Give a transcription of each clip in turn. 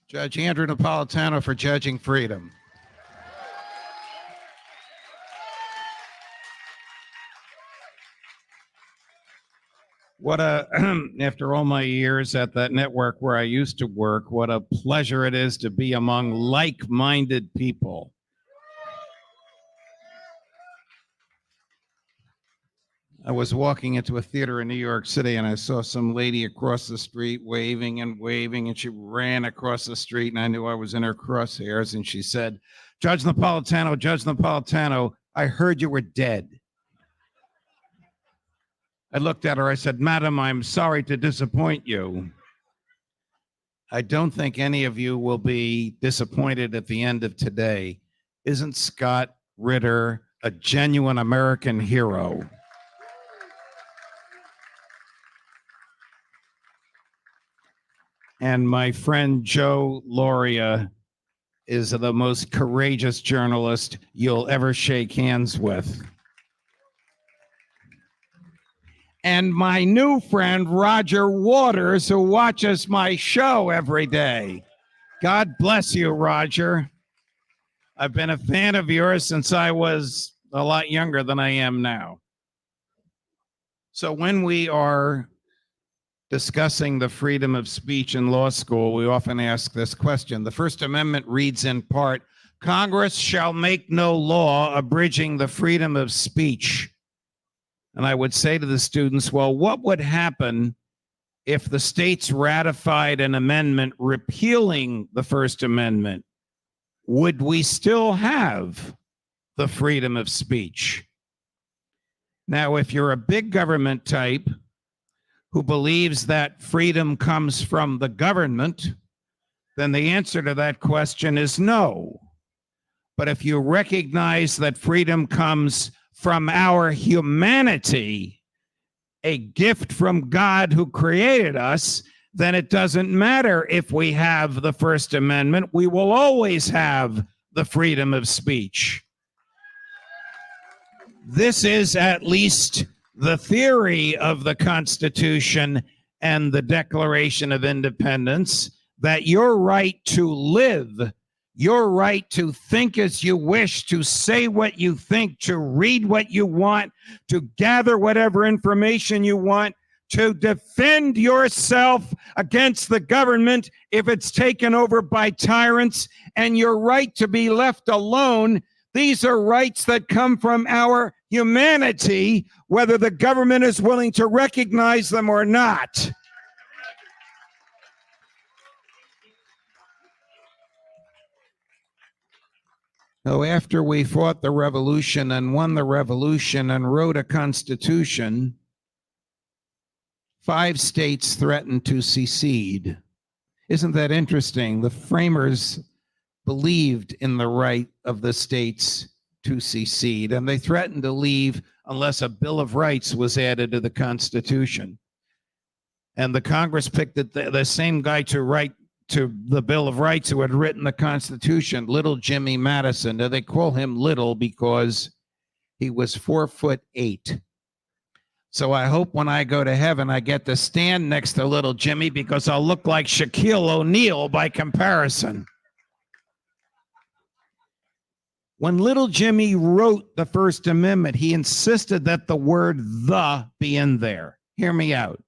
Judge Andrew Napolitano for judging freedom. What a, after all my years at that network where I used to work, what a pleasure it is to be among like-minded people. I was walking into a theater in New York City and I saw some lady across the street waving and waving, and she ran across the street and I knew I was in her crosshairs, and she said, Judge Napolitano, I heard you were dead. I looked at her, I said, Madam, I'm sorry to disappoint you. I don't think any of you will be disappointed at the end of today. Isn't Scott Ritter a genuine American hero? And my friend Joe Lauria is the most courageous journalist you'll ever shake hands with. And my new friend, Roger Waters, who watches my show every day. God bless you, Roger. I've been a fan of yours since I was a lot younger than I am now. So when we are discussing the freedom of speech in law school, we often ask this question. The First Amendment reads in part, Congress shall make no law abridging the freedom of speech. And I would say to the students, well, what would happen if the states ratified an amendment repealing the First Amendment? Would we still have the freedom of speech? Now, if you're a big government type who believes that freedom comes from the government, then the answer to that question is no. But if you recognize that freedom comes from our humanity, a gift from God who created us, then it doesn't matter if we have the First Amendment. We will always have the freedom of speech. This is at least the theory of the Constitution and the Declaration of Independence, that your right to live, your right to think as you wish, to say what you think, to read what you want, to gather whatever information you want, to defend yourself against the government if it's taken over by tyrants, and your right to be left alone. These are rights that come from our humanity, whether the government is willing to recognize them or not. So after we fought the revolution and won the revolution and wrote a constitution, 5 states threatened to secede. Isn't that interesting? The framers believed in the right of the states to secede, and they threatened to leave unless a Bill of Rights was added to the Constitution. And the Congress picked the same guy to write to the Bill of Rights who had written the Constitution, Little Jimmy Madison. Now, they call him Little because he was 4'8". So I hope when I go to heaven, I get to stand next to Little Jimmy, because I'll look like Shaquille O'Neal by comparison. When Little Jimmy wrote the First Amendment, he insisted that the word "the" be in there. Hear me out.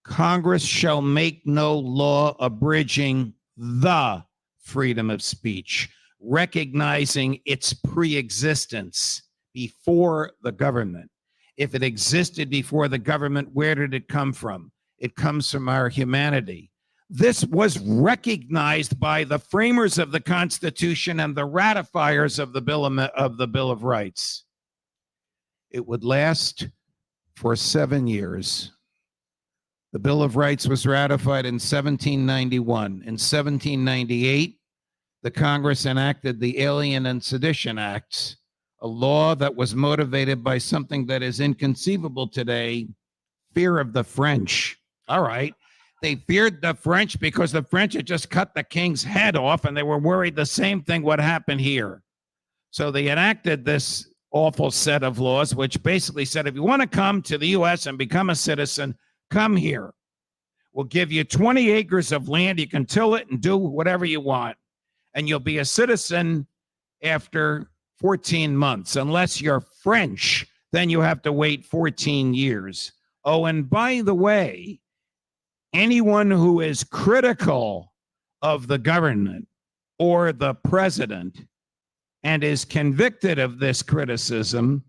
Congress shall make no law abridging the freedom of speech, recognizing its pre-existence before the government. If it existed before the government, where did it come from? It comes from our humanity. This was recognized by the framers of the Constitution and the ratifiers of the Bill of Rights. It would last for 7 years. The Bill of Rights was ratified in 1791. In 1798, the Congress enacted the Alien and Sedition Acts, a law that was motivated by something that is inconceivable today, fear of the French. All right. They feared the French because the French had just cut the king's head off, and they were worried the same thing would happen here. So they enacted this awful set of laws, which basically said, if you want to come to the U.S. and become a citizen, come here. We'll give you 20 acres of land. You can till it and do whatever you want. And you'll be a citizen after 14 months. Unless you're French, then you have to wait 14 years. Oh, and by the way, anyone who is critical of the government or the president and is convicted of this criticism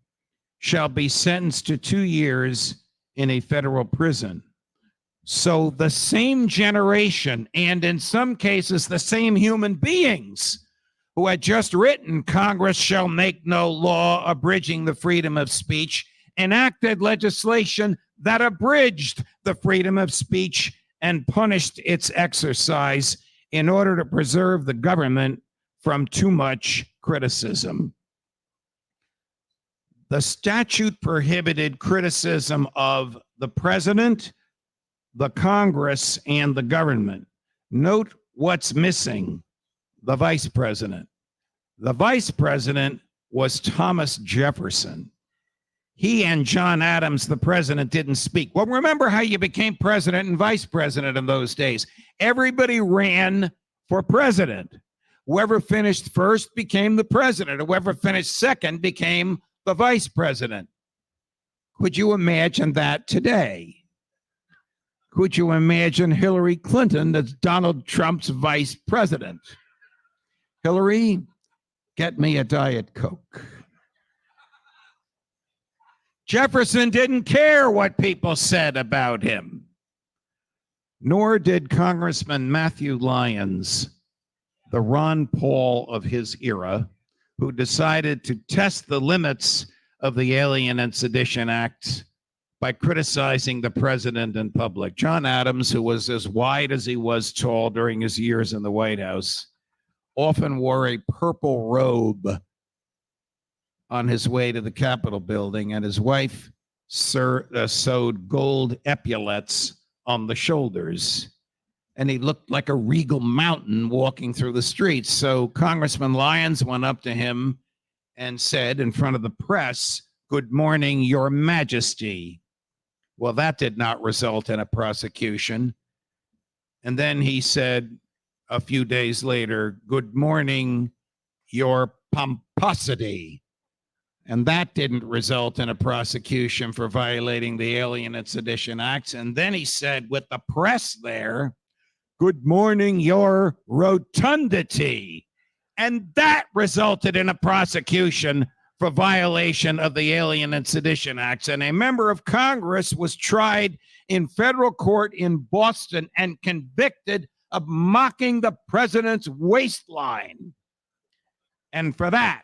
shall be sentenced to 2 years in a federal prison. So the same generation, and in some cases the same human beings who had just written Congress shall make no law abridging the freedom of speech, enacted legislation that abridged the freedom of speech and punished its exercise in order to preserve the government from too much criticism. The statute prohibited criticism of the president, the Congress, and the government. Note what's missing: the vice president. The vice president was Thomas Jefferson. He and John Adams, the president, didn't speak. Well, remember how you became president and vice president in those days. Everybody ran for president. Whoever finished first became the president. Whoever finished second became the vice president. Could you imagine that today? Could you imagine Hillary Clinton as Donald Trump's vice president? Hillary, get me a Diet Coke. Jefferson didn't care what people said about him, nor did Congressman Matthew Lyons, the Ron Paul of his era, who decided to test the limits of the Alien and Sedition Act by criticizing the president in public. John Adams, who was as wide as he was tall during his years in the White House, often wore a purple robe on his way to the Capitol building, and his wife sewed gold epaulets on the shoulders. And he looked like a regal mountain walking through the streets. So Congressman Lyons went up to him and said in front of the press, "Good morning, Your Majesty." Well, that did not result in a prosecution. And then he said a few days later, "Good morning, Your Pomposity." And that didn't result in a prosecution for violating the Alien and Sedition Acts. And then he said, with the press there, "Good morning, Your Rotundity." And that resulted in a prosecution for violation of the Alien and Sedition Acts. And a member of Congress was tried in federal court in Boston and convicted of mocking the president's waistline. And for that,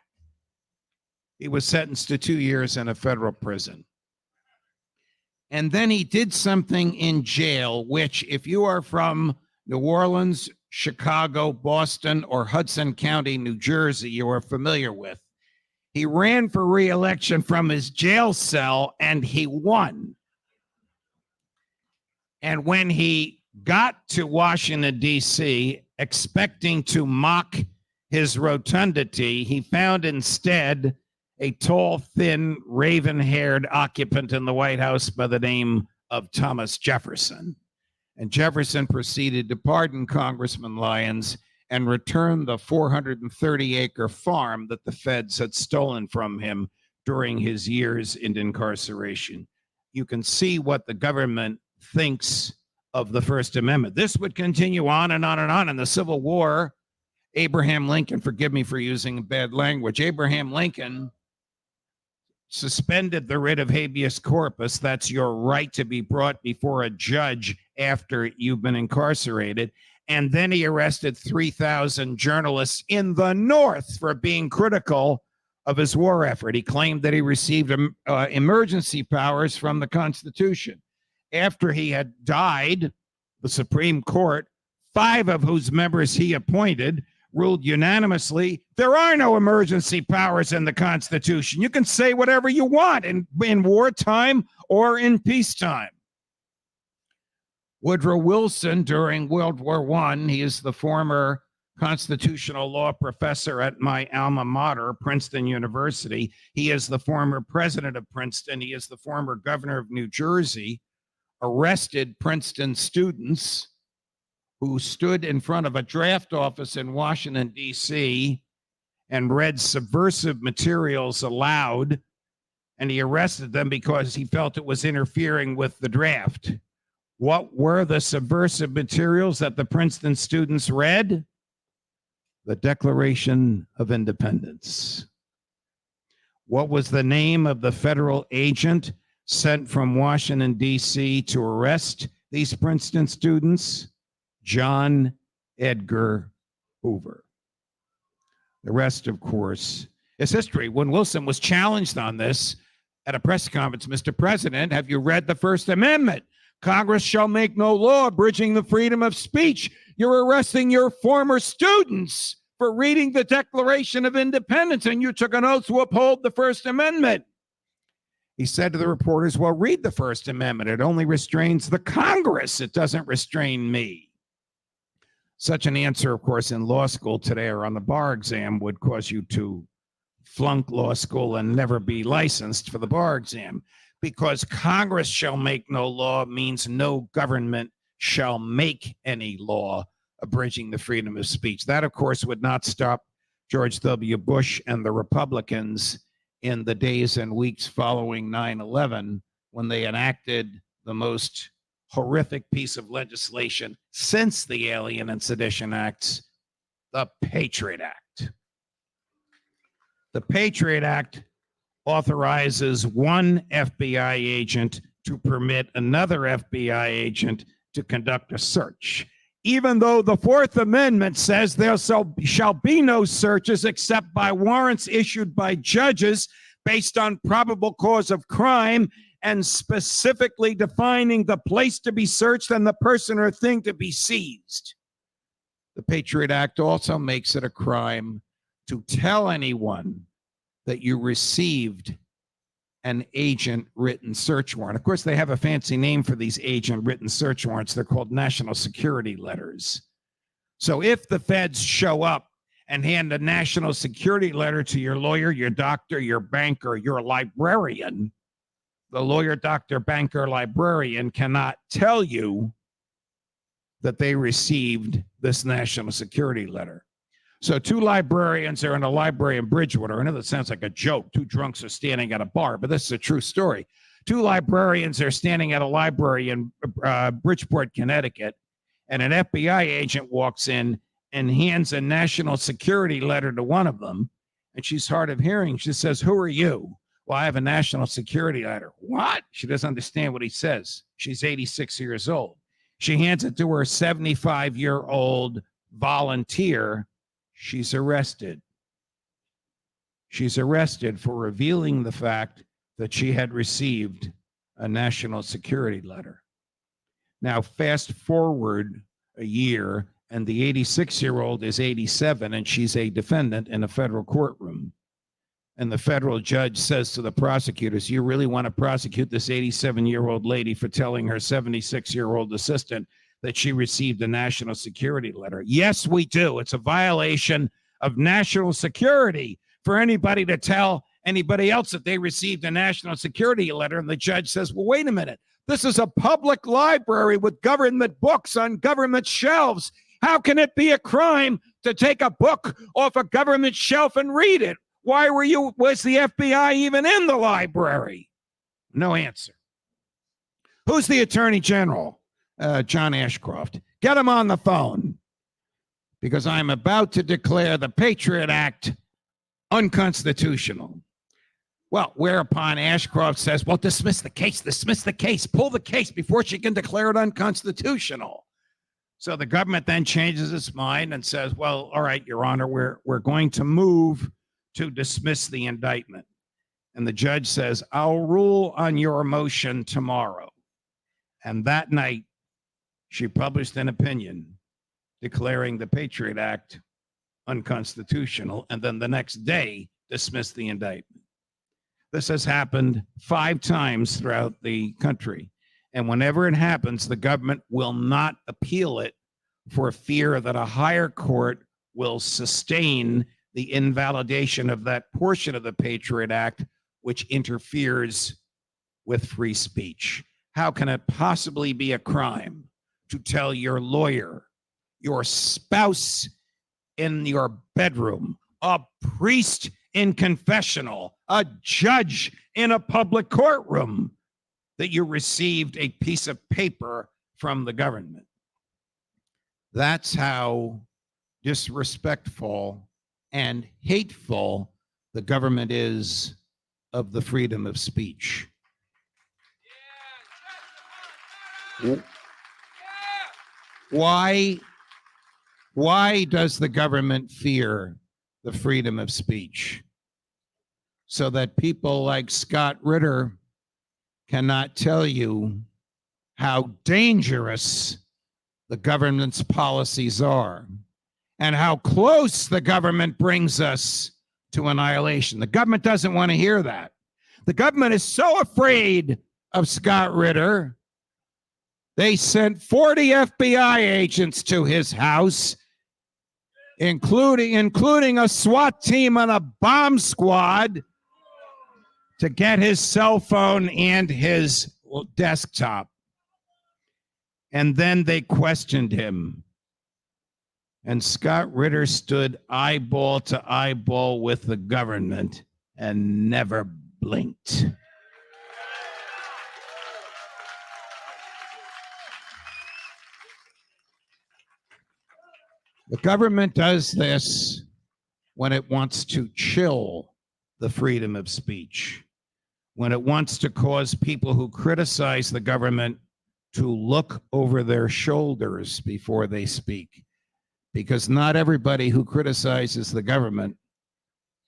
he was sentenced to 2 years in a federal prison. And then he did something in jail, which, if you are from New Orleans, Chicago, Boston, or Hudson County, New Jersey, you are familiar with. He ran for re-election from his jail cell, and he won. And when he got to Washington, D.C., expecting to mock his rotundity, he found instead a tall, thin, raven-haired occupant in the White House by the name of Thomas Jefferson. And Jefferson proceeded to pardon Congressman Lyons and return the 430-acre farm that the feds had stolen from him during his years in incarceration. You can see what the government thinks of the First Amendment. This would continue on and on and on. In the Civil War, Abraham Lincoln, forgive me for using bad language, Abraham Lincoln suspended the writ of habeas corpus. That's your right to be brought before a judge after you've been incarcerated. And then he arrested 3,000 journalists in the North for being critical of his war effort. He claimed that he received emergency powers from the Constitution. After he had died, the Supreme Court, 5 of whose members he appointed, ruled unanimously, there are no emergency powers in the Constitution. You can say whatever you want in wartime or in peacetime. Woodrow Wilson, during World War I, he is the former constitutional law professor at my alma mater, Princeton University. He is the former president of Princeton. He is the former governor of New Jersey. arrested Princeton students who stood in front of a draft office in Washington, D.C., and read subversive materials aloud, and he arrested them because he felt it was interfering with the draft. What were the subversive materials that the Princeton students read? The Declaration of Independence. What was the name of the federal agent sent from Washington, D.C. to arrest these Princeton students? John Edgar Hoover. The rest, of course, is history. When Wilson was challenged on this at a press conference, Mr. President, have you read the First Amendment? Congress shall make no law abridging the freedom of speech. You're arresting your former students for reading the Declaration of Independence, and you took an oath to uphold the First Amendment. He said to the reporters, well, read the First Amendment. It only restrains the Congress. It doesn't restrain me. Such an answer, of course, in law school today or on the bar exam would cause you to flunk law school and never be licensed for the bar exam, because Congress shall make no law means no government shall make any law abridging the freedom of speech. That, of course, would not stop George W. Bush and the Republicans in the days and weeks following 9/11, when they enacted the most horrific piece of legislation since the Alien and Sedition Acts, the Patriot Act. The Patriot Act authorizes one FBI agent to permit another FBI agent to conduct a search, even though the Fourth Amendment says there shall be no searches except by warrants issued by judges based on probable cause of crime and specifically defining the place to be searched and the person or thing to be seized. The Patriot Act also makes it a crime to tell anyone that you received an agent written search warrant. Of course, they have a fancy name for these agent written search warrants. They're called national security letters. So if the feds show up and hand a national security letter to your lawyer, your doctor, your banker, your librarian, the lawyer, doctor, banker, librarian cannot tell you that they received this national security letter. So two librarians are in a library in Bridgewater. I know that sounds like a joke. Two drunks are standing at a bar, but this is a true story. Two librarians are standing at a library in Bridgeport, Connecticut, and an FBI agent walks in and hands a national security letter to one of them, and she's hard of hearing. She says, "Who are you?" "Well, I have a national security letter." "What?" She doesn't understand what he says. She's 86 years old. She hands it to her 75-year-old volunteer. She's arrested. She's arrested for revealing the fact that she had received a national security letter. Now, fast forward a year, and the 86-year-old is 87, and she's a defendant in a federal courtroom. And the federal judge says to the prosecutors, "You really want to prosecute this 87-year-old lady for telling her 76-year-old assistant that she received a national security letter?" "Yes, we do. It's a violation of national security for anybody to tell anybody else that they received a national security letter." And the judge says, "Well, wait a minute. This is a public library with government books on government shelves. How can it be a crime to take a book off a government shelf and read it? Why was the FBI even in the library?" No answer. Who's the Attorney General? John Ashcroft. Get him on the phone, because I'm about to declare the Patriot Act unconstitutional. Well, whereupon Ashcroft says, "Well, dismiss the case, pull the case before she can declare it unconstitutional." So the government then changes its mind and says, "Well, all right, Your Honor, we're going to move to dismiss the indictment." And the judge says, "I'll rule on your motion tomorrow." And that night, she published an opinion declaring the Patriot Act unconstitutional, and then the next day dismissed the indictment. This has happened 5 times throughout the country. And whenever it happens, the government will not appeal it for fear that a higher court will sustain the invalidation of that portion of the Patriot Act which interferes with free speech. How can it possibly be a crime to tell your lawyer, your spouse in your bedroom, a priest in confessional, a judge in a public courtroom that you received a piece of paper from the government? That's how disrespectful and hateful the government is of the freedom of speech. Why does the government fear the freedom of speech? So that people like Scott Ritter cannot tell you how dangerous the government's policies are and how close the government brings us to annihilation. The government doesn't want to hear that. The government is so afraid of Scott Ritter, they sent 40 FBI agents to his house, including a SWAT team and a bomb squad, to get his cell phone and his desktop. And then they questioned him. And Scott Ritter stood eyeball to eyeball with the government and never blinked. The government does this when it wants to chill the freedom of speech, when it wants to cause people who criticize the government to look over their shoulders before they speak. Because not everybody who criticizes the government,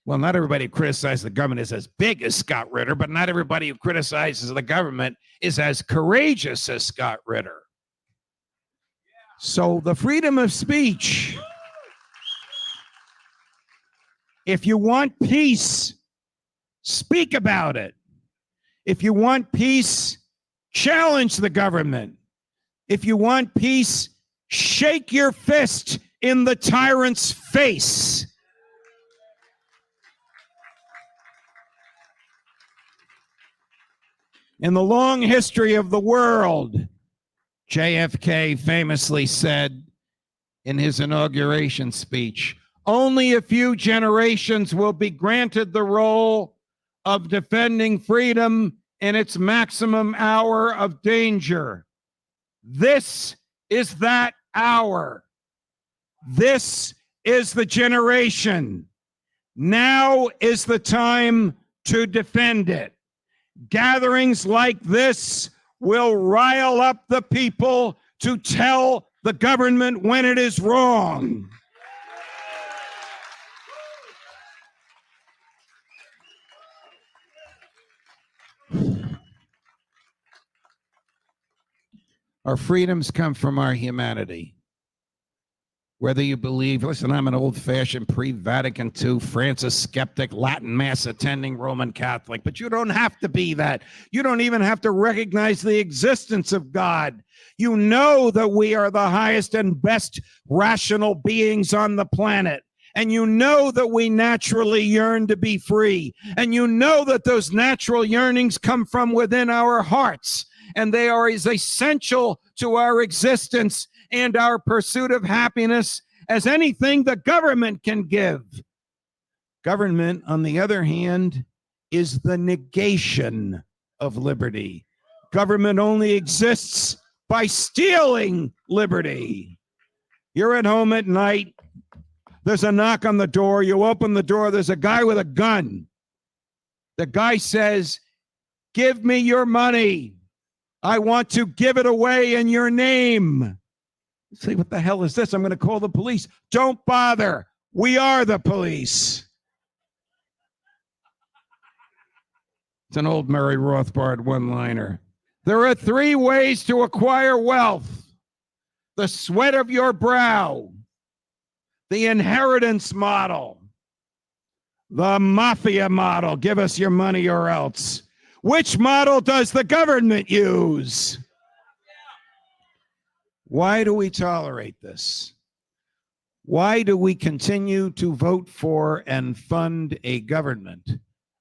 well, not everybody who criticizes the government is as big as Scott Ritter, but not everybody who criticizes the government is as courageous as Scott Ritter. So the freedom of speech, if you want peace, speak about it. If you want peace, challenge the government. If you want peace, shake your fist in the tyrant's face. In the long history of the world, JFK famously said in his inauguration speech, only a few generations will be granted the role of defending freedom in its maximum hour of danger. This is that hour. This is the generation. Now is the time to defend it. Gatherings like this will rile up the people to tell the government when it is wrong. Our freedoms come from our humanity. Whether you believe, listen, I'm an old-fashioned pre-Vatican II Francis skeptic, Latin Mass attending Roman Catholic, but you don't have to be that. You don't even have to recognize the existence of God. You know that we are the highest and best rational beings on the planet. And you know that we naturally yearn to be free. And you know that those natural yearnings come from within our hearts. And they are as essential to our existence and our pursuit of happiness as anything the government can give. Government, on the other hand, is the negation of liberty. Government only exists by stealing liberty. You're at home at night. There's a knock on the door. You open the door. There's a guy with a gun. The guy says, "Give me your money. I want to give it away in your name." You say, "What the hell is this? I'm going to call the police." Don't bother. We are the police. It's an old Murray Rothbard one-liner. There are 3 ways to acquire wealth: the sweat of your brow, the inheritance model, the mafia model. Give us your money or else. Which model does the government use? Why do we tolerate this? Why do we continue to vote for and fund a government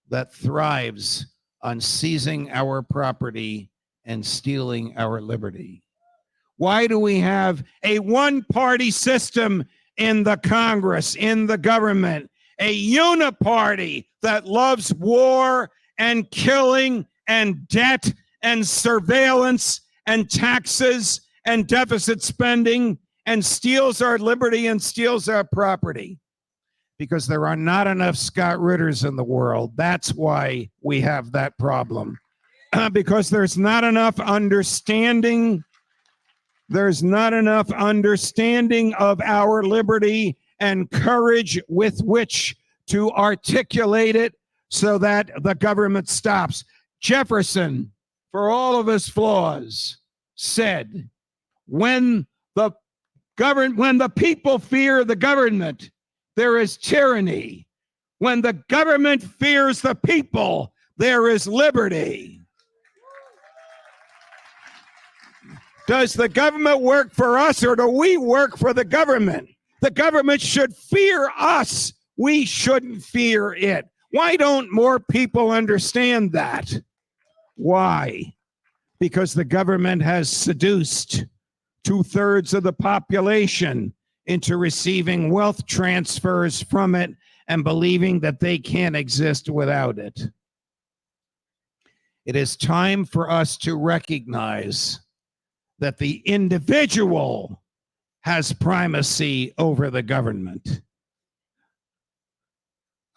that thrives on seizing our property and stealing our liberty? Why do we have a one-party system in the Congress, in the government, a uniparty that loves war and killing and debt and surveillance and taxes and deficit spending and steals our liberty and steals our property? Because there are not enough Scott Ritters in the world. That's why we have that problem. Because there's not enough understanding. There's not enough understanding of our liberty and courage with which to articulate it so that the government stops. Jefferson, for all of his flaws, said, when the people fear the government, there is tyranny. When the government fears the people, there is liberty. Does the government work for us, or do we work for the government? The government should fear us. We shouldn't fear it. Why don't more people understand that? Why? Because the government has seduced 2/3 of the population into receiving wealth transfers from it and believing that they can't exist without it. It is time for us to recognize that the individual has primacy over the government.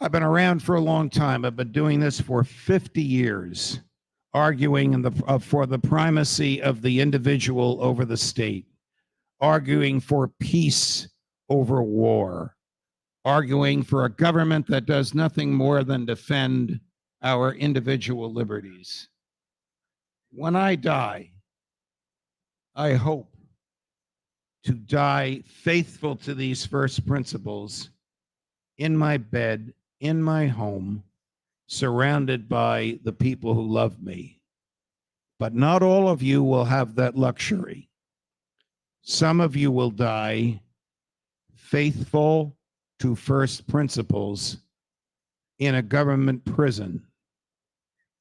I've been around for a long time. I've been doing this for 50 years, arguing for the primacy of the individual over the state, arguing for peace over war, arguing for a government that does nothing more than defend our individual liberties. When I die, I hope to die faithful to these first principles in my bed, in my home, surrounded by the people who love me. But not all of you will have that luxury. Some of you will die faithful to first principles in a government prison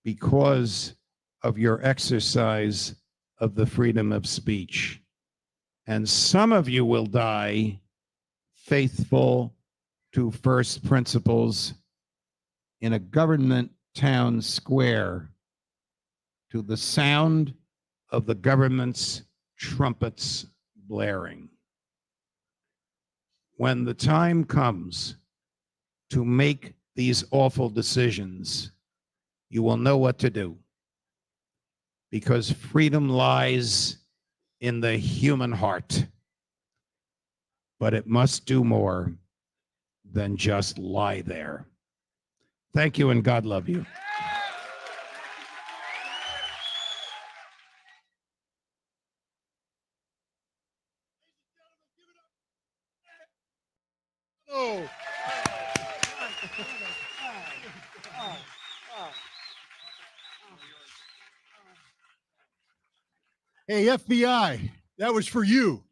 because of your exercise of the freedom of speech. And some of you will die faithful to first principles in a government town square to the sound of the government's trumpets blaring. When the time comes to make these awful decisions, you will know what to do, because freedom lies in the human heart, but it must do more than just lie there. Thank you, and God love you. Oh. Hey, FBI, that was for you.